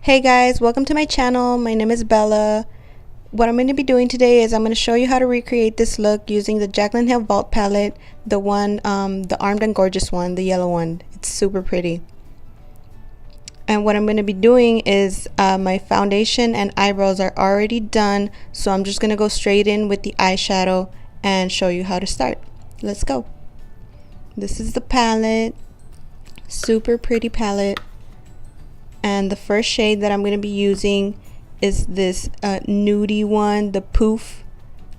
Hey guys, welcome to my channel. My name is Bella. What I'm going to be doing today is I'm going to show you how to recreate this look using the Jaclyn Hill Vault palette, the Armed and Gorgeous one, the yellow one. It's super pretty. And what I'm going to be doing is my foundation and eyebrows are already done, so I'm just going to go straight in with the eyeshadow and show you how to start. Let's go. This is the palette. Super pretty palette. And the first shade that I'm going to be using is this nudie one, the Poof.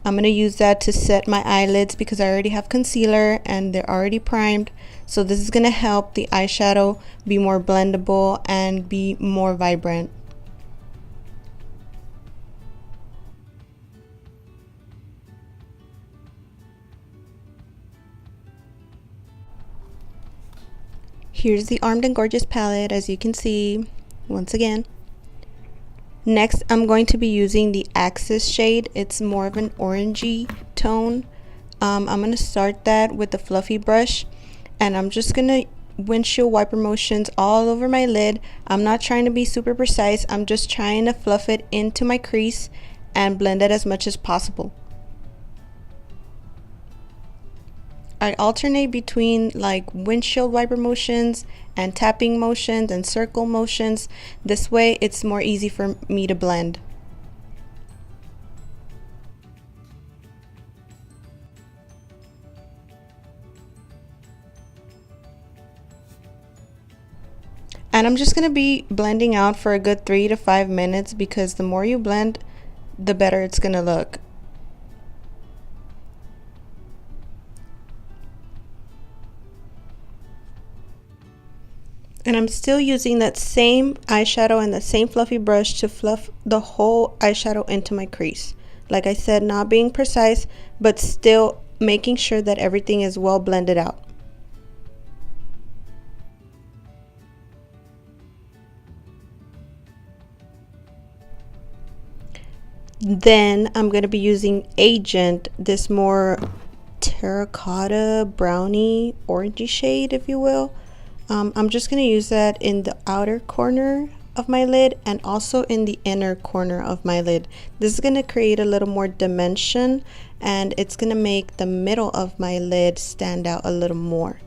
I'm going to use that to set my eyelids because I already have concealer and they're already primed. So this is going to help the eyeshadow be more blendable and be more vibrant. Here's the Armed and Gorgeous palette, as you can see, once again. Next, I'm going to be using the Axis shade. It's more of an orangey tone. I'm going to start that with the fluffy brush, and I'm just going to windshield wiper motions all over my lid. I'm not trying to be super precise. I'm just trying to fluff it into my crease and blend it as much as possible. I alternate between like windshield wiper motions and tapping motions and circle motions. This way it's more easy for me to blend. And I'm just going to be blending out for a good 3 to 5 minutes because the more you blend, the better it's going to look. And I'm still using that same eyeshadow and the same fluffy brush to fluff the whole eyeshadow into my crease. Like I said, not being precise, but still making sure that everything is well blended out. Then I'm going to be using Agent, this more terracotta brownie orangey shade, if you will. I'm just going to use that in the outer corner of my lid and also in the inner corner of my lid. This is going to create a little more dimension, and it's going to make the middle of my lid stand out a little more.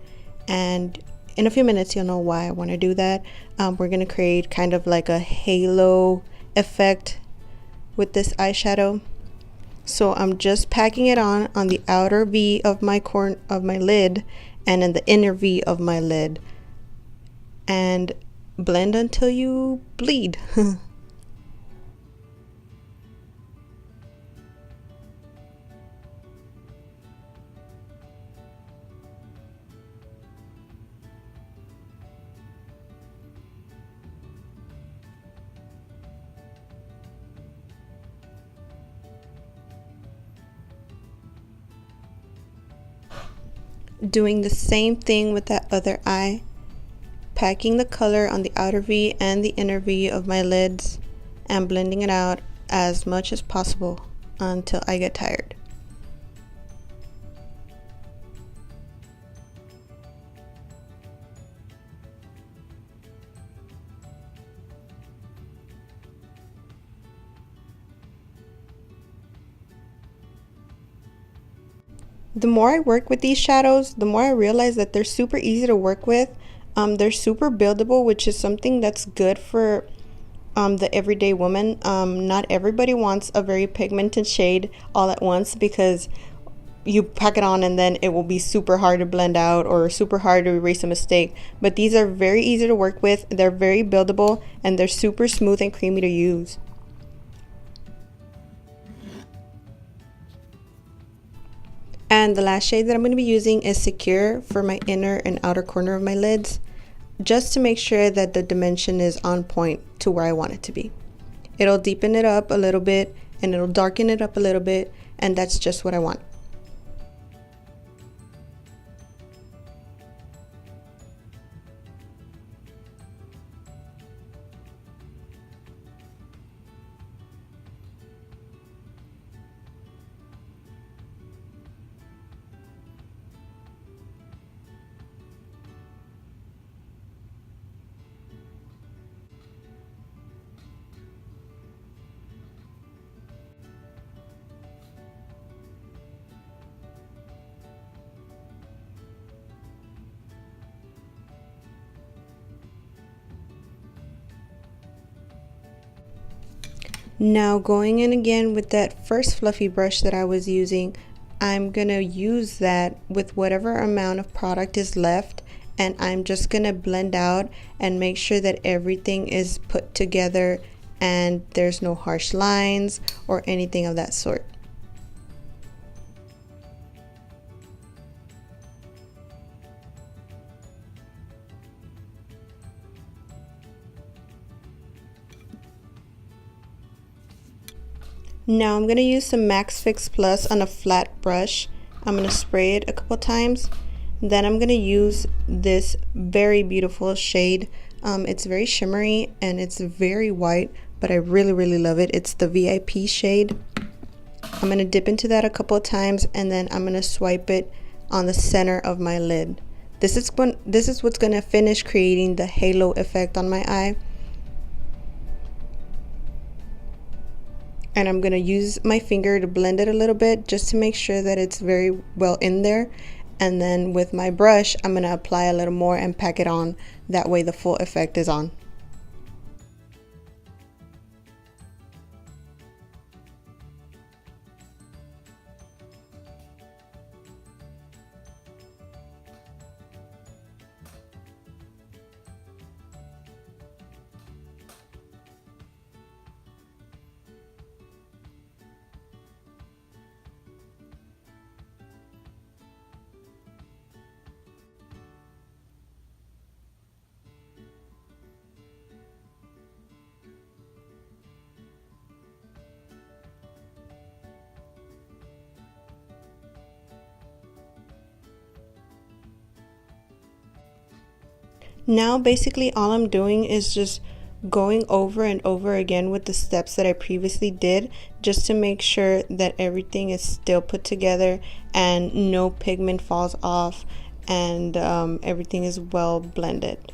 And in a few minutes you'll know why I want to do that. We're going to create kind of like a halo effect with this eyeshadow. So I'm just packing it on the outer V of my lid and in the inner V of my lid. And blend until you bleed. Doing the same thing with that other eye. Packing the color on the outer V and the inner V of my lids and blending it out as much as possible until I get tired. The more I work with these shadows, the more I realize that they're super easy to work with. They're super buildable, which is something that's good for the everyday woman. Not everybody wants a very pigmented shade all at once because you pack it on and then it will be super hard to blend out or super hard to erase a mistake. But these are very easy to work with. They're very buildable and they're super smooth and creamy to use. And the last shade that I'm going to be using is Secure for my inner and outer corner of my lids, just to make sure that the dimension is on point to where I want it to be. It'll deepen it up a little bit and it'll darken it up a little bit, and that's just what I want. Now going in again with that first fluffy brush that I was using, I'm gonna use that with whatever amount of product is left, and I'm just gonna blend out and make sure that everything is put together and there's no harsh lines or anything of that sort. Now I'm going to use some Max Fix Plus on a flat brush. I'm going to spray it a couple times. Then I'm going to use this very beautiful shade. It's very shimmery and it's very white, but I really love it. It's the VIP shade. I'm going to dip into that a couple of times and then I'm going to swipe it on the center of my lid. This is what's going to finish creating the halo effect on my eye. And I'm going to use my finger to blend it a little bit just to make sure that it's very well in there. And then with my brush, I'm going to apply a little more and pack it on. That way the full effect is on. Now basically all I'm doing is just going over and over again with the steps that I previously did, just to make sure that everything is still put together and no pigment falls off, and everything is well blended.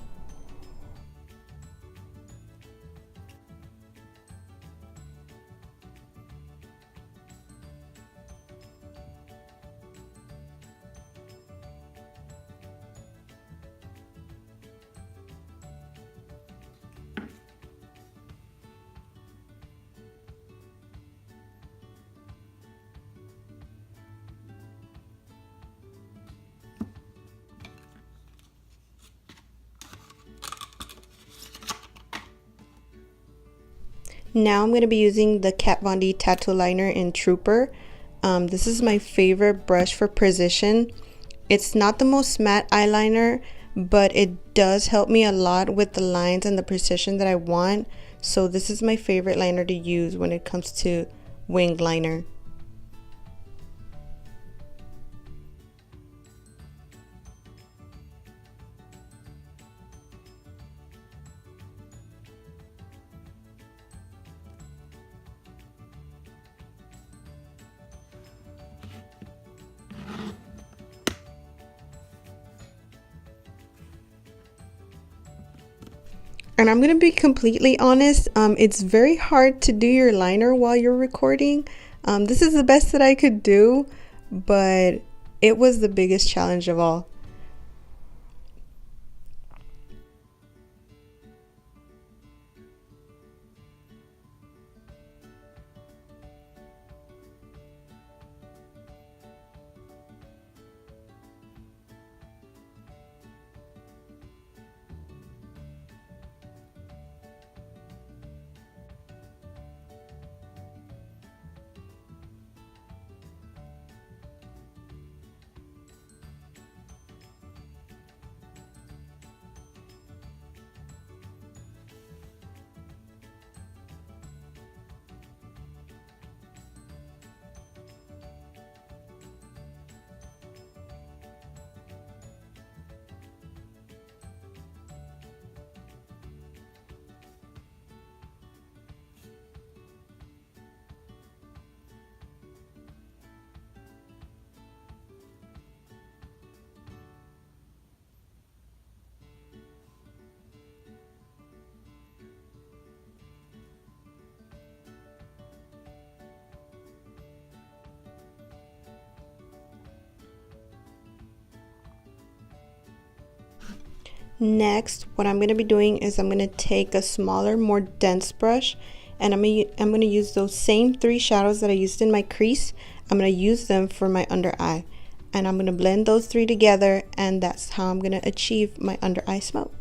Now I'm going to be using the Kat Von D tattoo liner in Trooper. This is my favorite brush for precision. It's not the most matte eyeliner, but it does help me a lot with the lines and the precision that I want. So this is my favorite liner to use when it comes to winged liner. And I'm gonna be completely honest, it's very hard to do your liner while you're recording. This is the best that I could do, but it was the biggest challenge of all. Next, what I'm going to be doing is I'm going to take a smaller, more dense brush, And I'm gonna use those same 3 shadows that I used in my crease. I'm gonna use them for my under eye. And I'm gonna blend those 3 together, and that's how I'm gonna achieve my under eye smoke.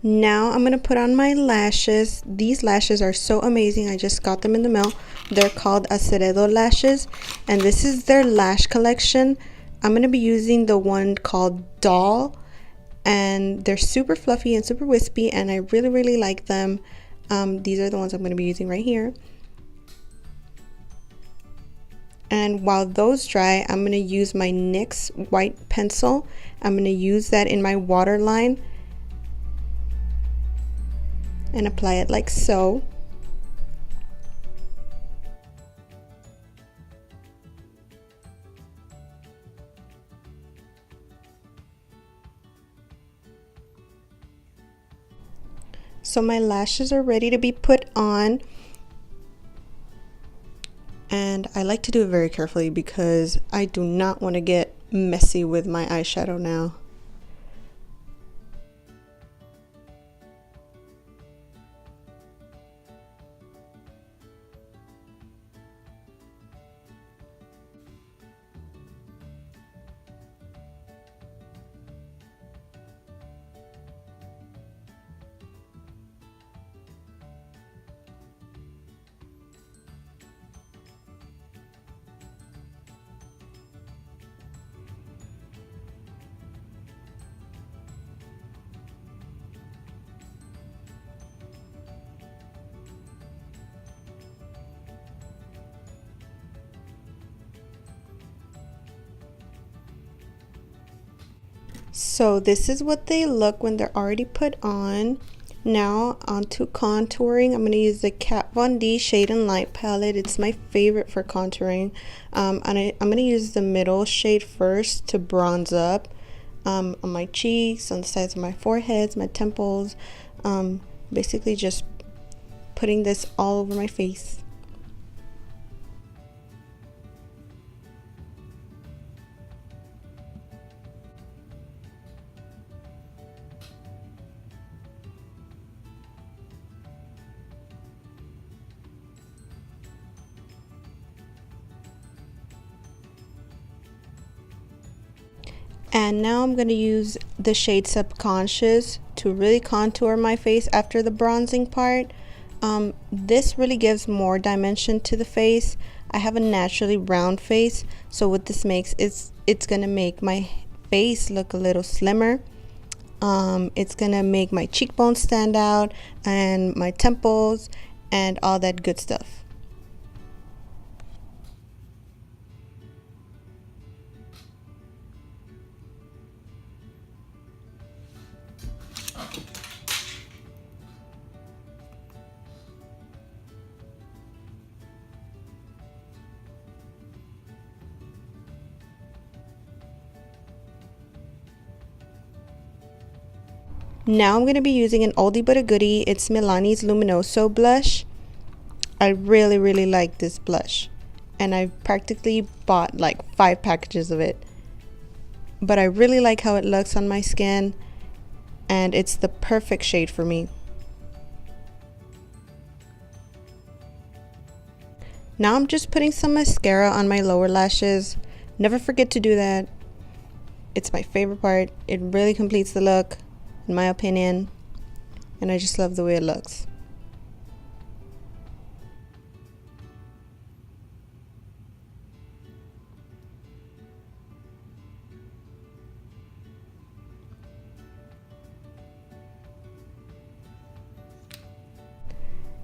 Now I'm going to put on my lashes. These lashes are so amazing. I just got them in the mail. They're called Aceredo lashes, and this is their lash collection. I'm going to be using the one called Doll, and they're super fluffy and super wispy, and I really like them. These are the ones I'm going to be using right here. And while those dry, I'm going to use my NYX white pencil. I'm going to use that in my waterline and apply it like so. So my lashes are ready to be put on. And I like to do it very carefully because I do not want to get messy with my eyeshadow now. So this is what they look when they're already put on. Now onto contouring. I'm going to use the Kat Von D Shade and Light palette. It's my favorite for contouring. And I'm going to use the middle shade first to bronze up on my cheeks, on the sides of my foreheads, my temples. Basically just putting this all over my face. And now I'm going to use the shade Subconscious to really contour my face after the bronzing part. This really gives more dimension to the face. I have a naturally round face, so what this makes is it's going to make my face look a little slimmer. It's going to make my cheekbones stand out and my temples and all that good stuff. Now I'm going to be using an oldie but a goodie. It's Milani's Luminoso blush. I really like this blush, and I practically bought like 5 packages of it. But I really like how it looks on my skin, and it's the perfect shade for me. Now I'm just putting some mascara on my lower lashes. Never forget to do that. It's my favorite part. It really completes the look, in my opinion, and I just love the way it looks.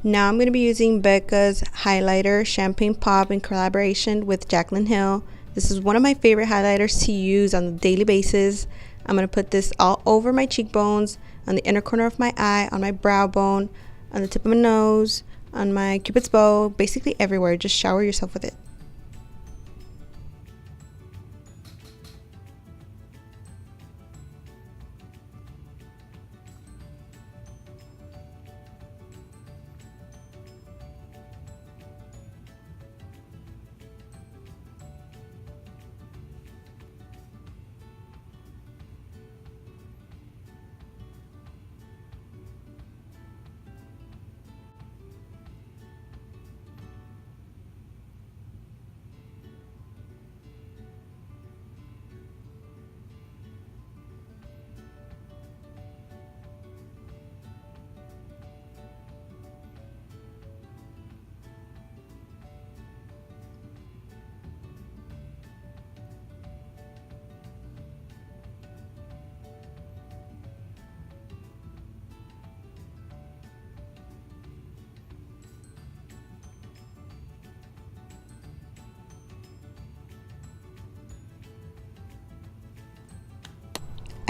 Now I'm going to be using Becca's highlighter Champagne Pop in collaboration with Jaclyn Hill. This is one of my favorite highlighters to use on a daily basis. I'm going to put this all over my cheekbones, on the inner corner of my eye, on my brow bone, on the tip of my nose, on my cupid's bow, basically everywhere. Just shower yourself with it.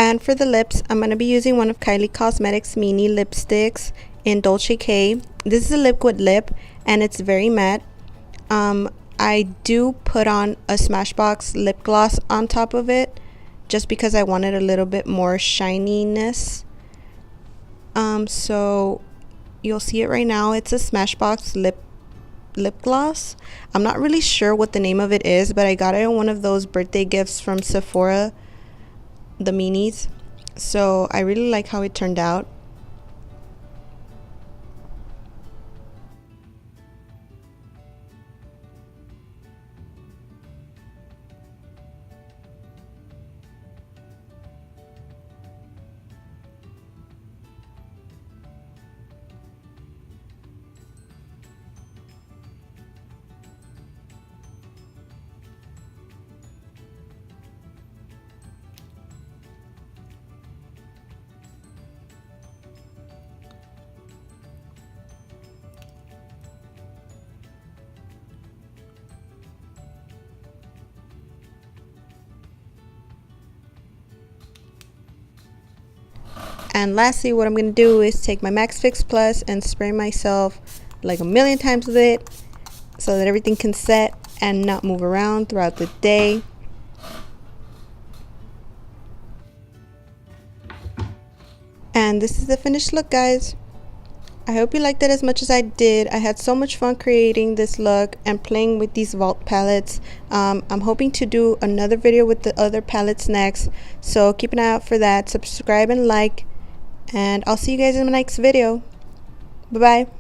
And for the lips, I'm going to be using one of Kylie Cosmetics mini lipsticks in Dolce K. This is a liquid lip and it's very matte. I do put on a Smashbox lip gloss on top of it just because I wanted a little bit more shininess. So you'll see it right now. It's a Smashbox lip gloss. I'm not really sure what the name of it is, but I got it in one of those birthday gifts from Sephora, the minis. So I really like how it turned out. And lastly, what I'm going to do is take my Max Fix Plus and spray myself like a million times with it so that everything can set and not move around throughout the day. And this is the finished look, guys. I hope you liked it as much as I did. I had so much fun creating this look and playing with these vault palettes. I'm hoping to do another video with the other palettes next, so keep an eye out for that. Subscribe and like, and I'll see you guys in my next video. Bye bye.